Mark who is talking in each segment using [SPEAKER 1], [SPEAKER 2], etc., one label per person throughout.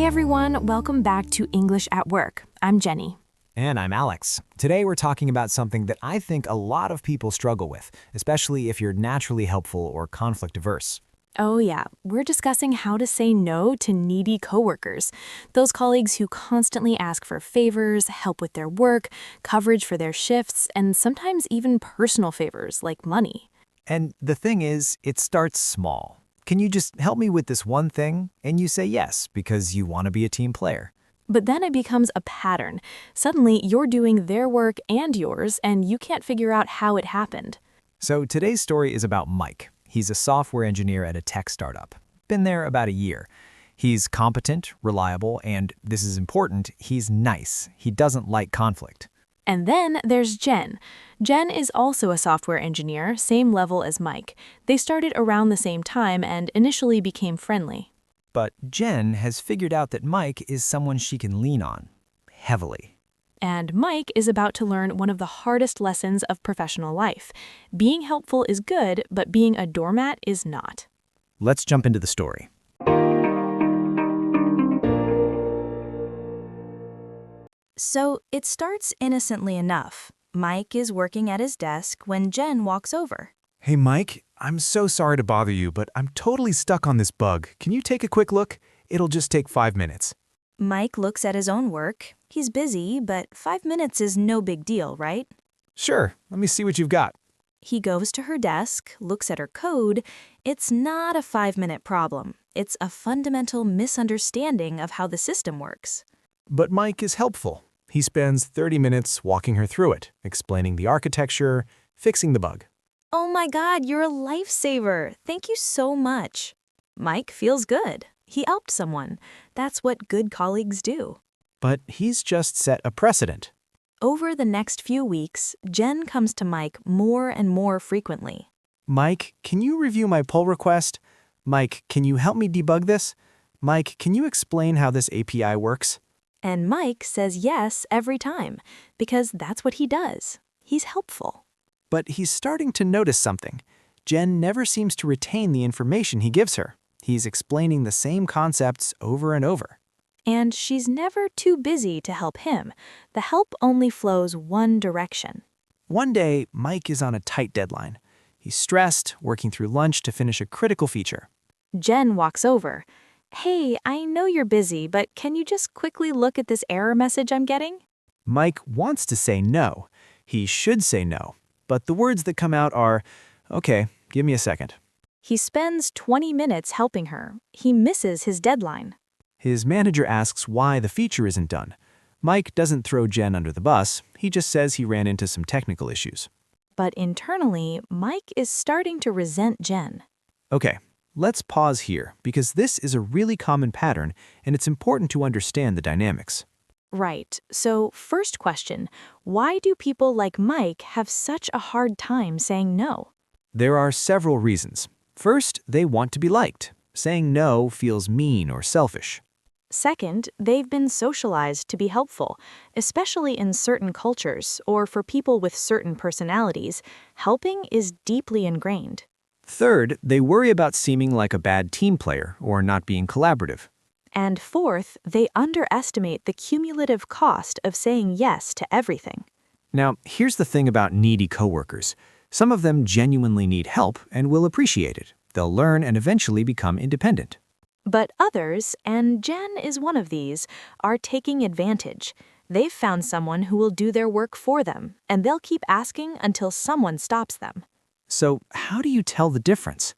[SPEAKER 1] everyone, welcome back to English at Work. I'm Jenny.
[SPEAKER 2] And I'm Alex. Today we're talking about something that I think a lot of people struggle with, especially if you're naturally helpful or conflict averse.
[SPEAKER 1] Oh yeah, we're discussing how to say no to needy coworkers. Those colleagues who constantly ask for favors, help with their work, coverage for their shifts, and sometimes even personal favors like money.
[SPEAKER 2] And the thing is, it starts small. Can you just help me with this one thing? And you say yes, because you want to be a team player.
[SPEAKER 1] But then it becomes a pattern. Suddenly, you're doing their work and yours, and you can't figure out how it happened.
[SPEAKER 2] So today's story is about Mike. He's a software engineer at a tech startup. Been there about a year. He's competent, reliable, and, this is important, he's nice. He doesn't like conflict.
[SPEAKER 1] And then there's Jen. Jen is also a software engineer, same level as Mike. They started around the same time and initially became friendly.
[SPEAKER 2] But Jen has figured out that Mike is someone she can lean on, heavily.
[SPEAKER 1] And Mike is about to learn one of the hardest lessons of professional life. Being helpful is good, but being a doormat is not.
[SPEAKER 2] Let's jump into the story.
[SPEAKER 3] So it starts innocently enough. Mike is working at his desk when Jen walks over.
[SPEAKER 4] Hey Mike, I'm so sorry to bother you, but I'm totally stuck on this bug. Can you take a quick look? It'll just take 5 minutes.
[SPEAKER 3] Mike looks at his own work. He's busy, but 5 minutes is no big deal, right?
[SPEAKER 4] Sure, let me see what you've got.
[SPEAKER 3] He goes to her desk, looks at her code. It's not a 5-minute problem. It's a fundamental misunderstanding of how the system works.
[SPEAKER 4] But Mike is helpful. He spends 30 minutes walking her through it, explaining the architecture, fixing the bug.
[SPEAKER 3] Oh my God, you're a lifesaver. Thank you so much. Mike feels good. He helped someone. That's what good colleagues do.
[SPEAKER 4] But he's just set a precedent.
[SPEAKER 3] Over the next few weeks, Jen comes to Mike more and more frequently.
[SPEAKER 4] Mike, can you review my pull request? Mike, can you help me debug this? Mike, can you explain how this API works?
[SPEAKER 3] And Mike says yes every time, because that's what he does. He's helpful.
[SPEAKER 4] But he's starting to notice something. Jen never seems to retain the information he gives her. He's explaining the same concepts over and over.
[SPEAKER 3] And she's never too busy to help him. The help only flows one direction.
[SPEAKER 4] One day, Mike is on a tight deadline. He's stressed, working through lunch to finish a critical feature.
[SPEAKER 3] Jen walks over. Hey, I know you're busy, but can you just quickly look at this error message I'm getting?
[SPEAKER 4] Mike wants to say no. He should say no. But the words that come out are, okay, give me a second.
[SPEAKER 3] He spends 20 minutes helping her. He misses his deadline.
[SPEAKER 4] His manager asks why the feature isn't done. Mike doesn't throw Jen under the bus. He just says he ran into some technical issues.
[SPEAKER 3] But internally, Mike is starting to resent Jen.
[SPEAKER 4] Okay, let's pause here because this is a really common pattern and it's important to understand the dynamics.
[SPEAKER 3] Right. So, first question, why do people like Mike have such a hard time saying no?
[SPEAKER 4] There are several reasons. First, they want to be liked. Saying no feels mean or selfish.
[SPEAKER 3] Second, they've been socialized to be helpful, especially in certain cultures or for people with certain personalities. Helping is deeply ingrained.
[SPEAKER 4] Third, they worry about seeming like a bad team player or not being collaborative.
[SPEAKER 3] And fourth, they underestimate the cumulative cost of saying yes to everything.
[SPEAKER 4] Now, here's the thing about needy coworkers. Some of them genuinely need help and will appreciate it. They'll learn and eventually become independent.
[SPEAKER 3] But others, and Jen is one of these, are taking advantage. They've found someone who will do their work for them, and they'll keep asking until someone stops them.
[SPEAKER 4] So, how do you tell the difference?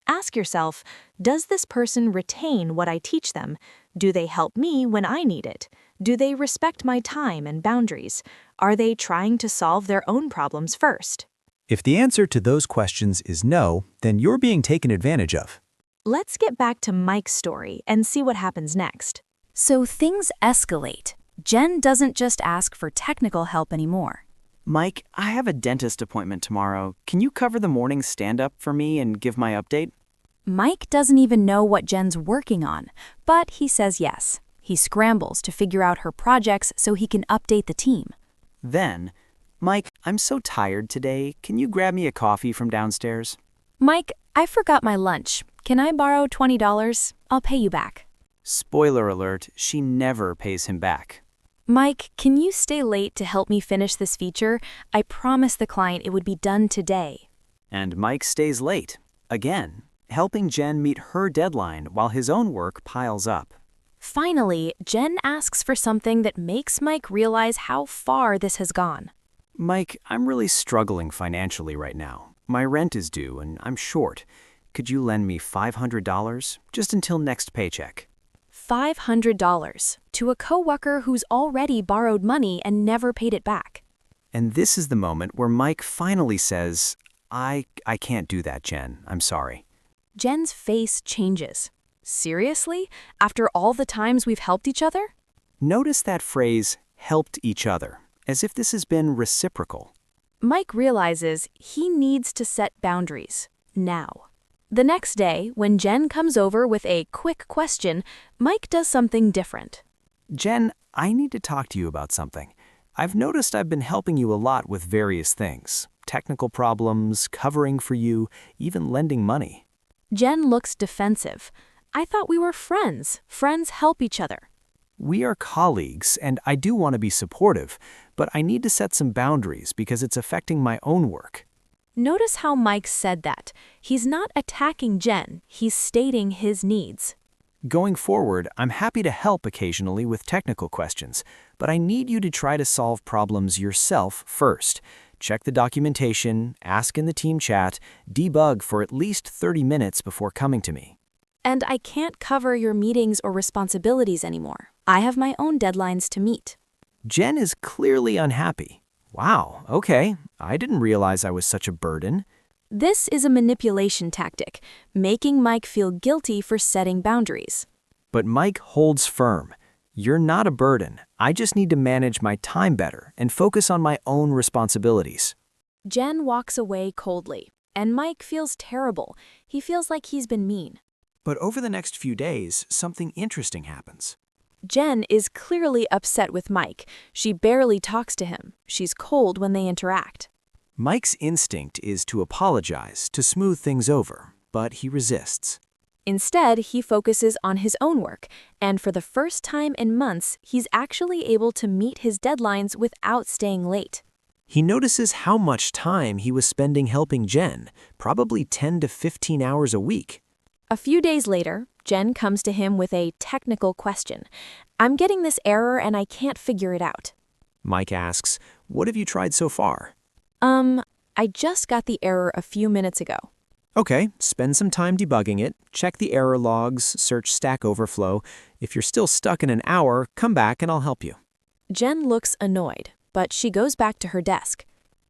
[SPEAKER 3] Ask yourself, does this person retain what I teach them? Do they help me when I need it? Do they respect my time and boundaries? Are they trying to solve their own problems first?
[SPEAKER 4] If the answer to those questions is no, then you're being taken advantage of.
[SPEAKER 3] Let's get back to Mike's story and see what happens next.
[SPEAKER 5] So things escalate. Jen doesn't just ask for technical help anymore.
[SPEAKER 6] Mike, I have a dentist appointment tomorrow. Can you cover the morning stand-up for me and give my update?
[SPEAKER 5] Mike doesn't even know what Jen's working on, but he says yes. He scrambles to figure out her projects so he can update the team.
[SPEAKER 6] Then, Mike, I'm so tired today. Can you grab me a coffee from downstairs?
[SPEAKER 5] Mike, I forgot my lunch. Can I borrow $20? I'll pay you back.
[SPEAKER 6] Spoiler alert, she never pays him back.
[SPEAKER 5] Mike, can you stay late to help me finish this feature? I promised the client it would be done today.
[SPEAKER 6] And Mike stays late, again, helping Jen meet her deadline while his own work piles up.
[SPEAKER 5] Finally, Jen asks for something that makes Mike realize how far this has gone.
[SPEAKER 6] Mike, I'm really struggling financially right now. My rent is due and I'm short. Could you lend me $500 just until next paycheck?
[SPEAKER 5] $500 to a coworker who's already borrowed money and never paid it back.
[SPEAKER 6] And this is the moment where Mike finally says, I can't do that, Jen. I'm sorry.
[SPEAKER 5] Jen's face changes. Seriously? After all the times we've helped each other?
[SPEAKER 6] Notice that phrase, helped each other, as if this has been reciprocal.
[SPEAKER 5] Mike realizes he needs to set boundaries, now. The next day, when Jen comes over with a quick question, Mike does something different.
[SPEAKER 6] Jen, I need to talk to you about something. I've noticed I've been helping you a lot with various things. Technical problems, covering for you, even lending money.
[SPEAKER 5] Jen looks defensive. I thought we were friends. Friends help each other.
[SPEAKER 6] We are colleagues, and I do want to be supportive, but I need to set some boundaries because it's affecting my own work.
[SPEAKER 5] Notice how Mike said that. He's not attacking Jen, he's stating his needs.
[SPEAKER 6] Going forward, I'm happy to help occasionally with technical questions, but I need you to try to solve problems yourself first. Check the documentation, ask in the team chat, debug for at least 30 minutes before coming to me.
[SPEAKER 5] And I can't cover your meetings or responsibilities anymore. I have my own deadlines to meet.
[SPEAKER 6] Jen is clearly unhappy. Wow, okay. I didn't realize I was such a burden.
[SPEAKER 5] This is a manipulation tactic, making Mike feel guilty for setting boundaries.
[SPEAKER 6] But Mike holds firm. You're not a burden. I just need to manage my time better and focus on my own responsibilities.
[SPEAKER 5] Jen walks away coldly, and Mike feels terrible. He feels like he's been mean.
[SPEAKER 4] But over the next few days, something interesting happens.
[SPEAKER 5] Jen is clearly upset with Mike. She barely talks to him. She's cold when they interact.
[SPEAKER 4] Mike's instinct is to apologize, to smooth things over, but he resists.
[SPEAKER 5] Instead, he focuses on his own work, and for the first time in months, he's actually able to meet his deadlines without staying late.
[SPEAKER 4] He notices how much time he was spending helping Jen, probably 10 to 15 hours a week.
[SPEAKER 5] A few days later, Jen comes to him with a technical question. I'm getting this error and I can't figure it out.
[SPEAKER 4] Mike asks, "What have you tried so far?"
[SPEAKER 5] I just got the error a few minutes ago.
[SPEAKER 4] Okay, spend some time debugging it, check the error logs, search Stack Overflow. If you're still stuck in an hour, come back and I'll help you.
[SPEAKER 5] Jen looks annoyed, but she goes back to her desk.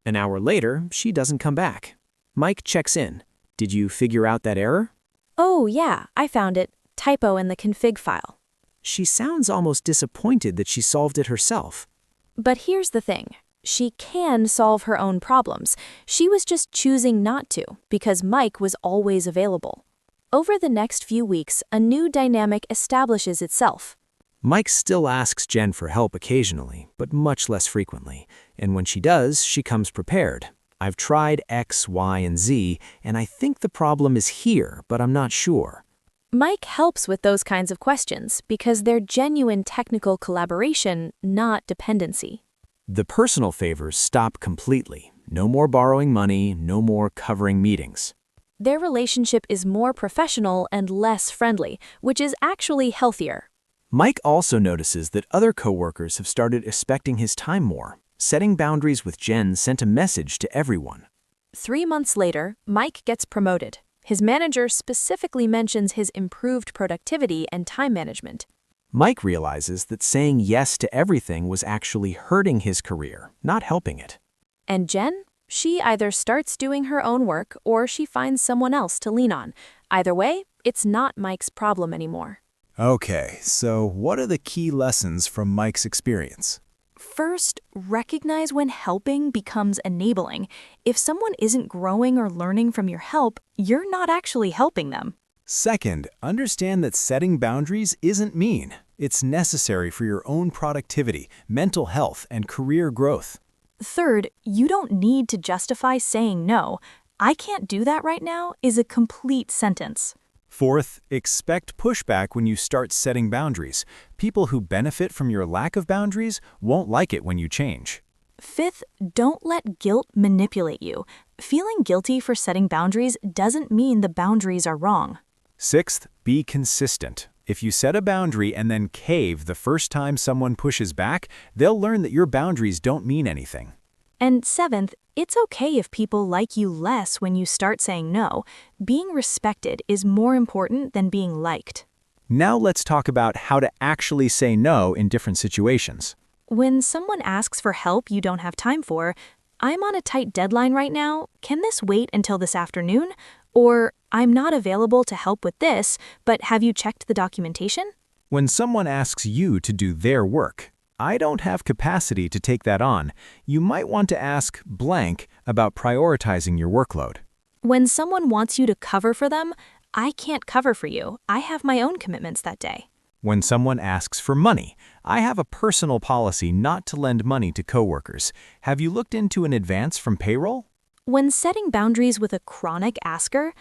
[SPEAKER 4] An hour later, she doesn't come back. Mike checks in. Did you figure out that error?
[SPEAKER 5] Oh yeah, I found it. Typo in the config file.
[SPEAKER 4] She sounds almost disappointed that she solved it herself.
[SPEAKER 5] But here's the thing. She can solve her own problems. She was just choosing not to because Mike was always available. Over the next few weeks, a new dynamic establishes itself.
[SPEAKER 4] Mike still asks Jen for help occasionally, but much less frequently. And when she does, she comes prepared. I've tried X, Y, and Z, and I think the problem is here, but I'm not sure.
[SPEAKER 5] Mike helps with those kinds of questions because they're genuine technical collaboration, not dependency.
[SPEAKER 4] The personal favors stop completely. No more borrowing money, no more covering meetings.
[SPEAKER 5] Their relationship is more professional and less friendly, which is actually healthier.
[SPEAKER 4] Mike also notices that other coworkers have started expecting his time more. Setting boundaries with Jen sent a message to everyone.
[SPEAKER 5] 3 months later, Mike gets promoted. His manager specifically mentions his improved productivity and time management.
[SPEAKER 4] Mike realizes that saying yes to everything was actually hurting his career, not helping it.
[SPEAKER 5] And Jen? She either starts doing her own work or she finds someone else to lean on. Either way, it's not Mike's problem anymore.
[SPEAKER 7] Okay, so what are the key lessons from Mike's experience?
[SPEAKER 3] First, recognize when helping becomes enabling. If someone isn't growing or learning from your help, you're not actually helping them.
[SPEAKER 7] Second, understand that setting boundaries isn't mean. It's necessary for your own productivity, mental health, and career growth.
[SPEAKER 3] Third, you don't need to justify saying no. I can't do that right now is a complete sentence.
[SPEAKER 7] Fourth, expect pushback when you start setting boundaries. People who benefit from your lack of boundaries won't like it when you change.
[SPEAKER 5] Fifth, don't let guilt manipulate you. Feeling guilty for setting boundaries doesn't mean the boundaries are wrong.
[SPEAKER 7] Sixth, be consistent. If you set a boundary and then cave the first time someone pushes back, they'll learn that your boundaries don't mean anything.
[SPEAKER 5] And seventh, it's okay if people like you less when you start saying no. Being respected is more important than being liked.
[SPEAKER 7] Now let's talk about how to actually say no in different situations.
[SPEAKER 5] When someone asks for help you don't have time for, "I'm on a tight deadline right now, can this wait until this afternoon?" Or, "I'm not available to help with this, but have you checked the documentation?"
[SPEAKER 7] When someone asks you to do their work, "I don't have capacity to take that on," you might want to ask blank about prioritizing your workload.
[SPEAKER 5] When someone wants you to cover for them, "I can't cover for you, I have my own commitments that day."
[SPEAKER 7] When someone asks for money, "I have a personal policy not to lend money to coworkers. Have you looked into an advance from payroll?"
[SPEAKER 5] When setting boundaries with a chronic asker,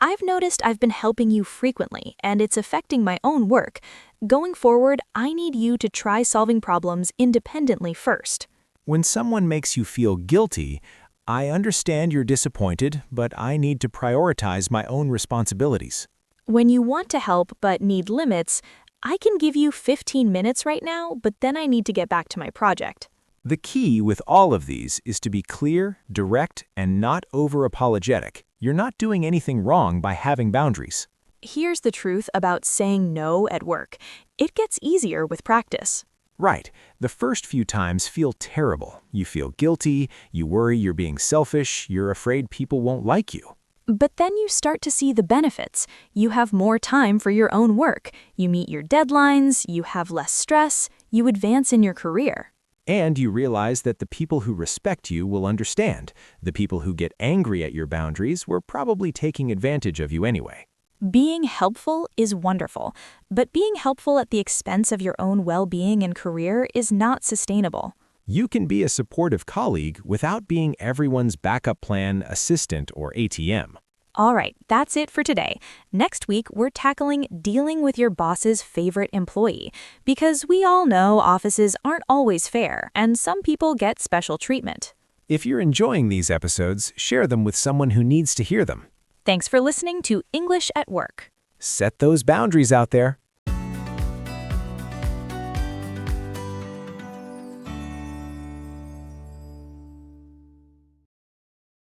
[SPEAKER 5] "I've noticed I've been helping you frequently, and it's affecting my own work. Going forward, I need you to try solving problems independently first."
[SPEAKER 7] When someone makes you feel guilty, "I understand you're disappointed, but I need to prioritize my own responsibilities."
[SPEAKER 5] When you want to help but need limits, "I can give you 15 minutes right now, but then I need to get back to my project."
[SPEAKER 7] The key with all of these is to be clear, direct, and not over-apologetic. You're not doing anything wrong by having boundaries.
[SPEAKER 5] Here's the truth about saying no at work. It gets easier with practice.
[SPEAKER 7] Right. The first few times feel terrible. You feel guilty, you worry you're being selfish, you're afraid people won't like you.
[SPEAKER 5] But then you start to see the benefits. You have more time for your own work. You meet your deadlines, you have less stress, you advance in your career.
[SPEAKER 7] And you realize that the people who respect you will understand. The people who get angry at your boundaries were probably taking advantage of you anyway.
[SPEAKER 5] Being helpful is wonderful, but being helpful at the expense of your own well-being and career is not sustainable.
[SPEAKER 7] You can be a supportive colleague without being everyone's backup plan, assistant, or ATM.
[SPEAKER 5] All right, that's it for today. Next week, we're tackling dealing with your boss's favorite employee, because we all know offices aren't always fair, and some people get special treatment.
[SPEAKER 7] If you're enjoying these episodes, share them with someone who needs to hear them.
[SPEAKER 5] Thanks for listening to English at Work.
[SPEAKER 7] Set those boundaries out there.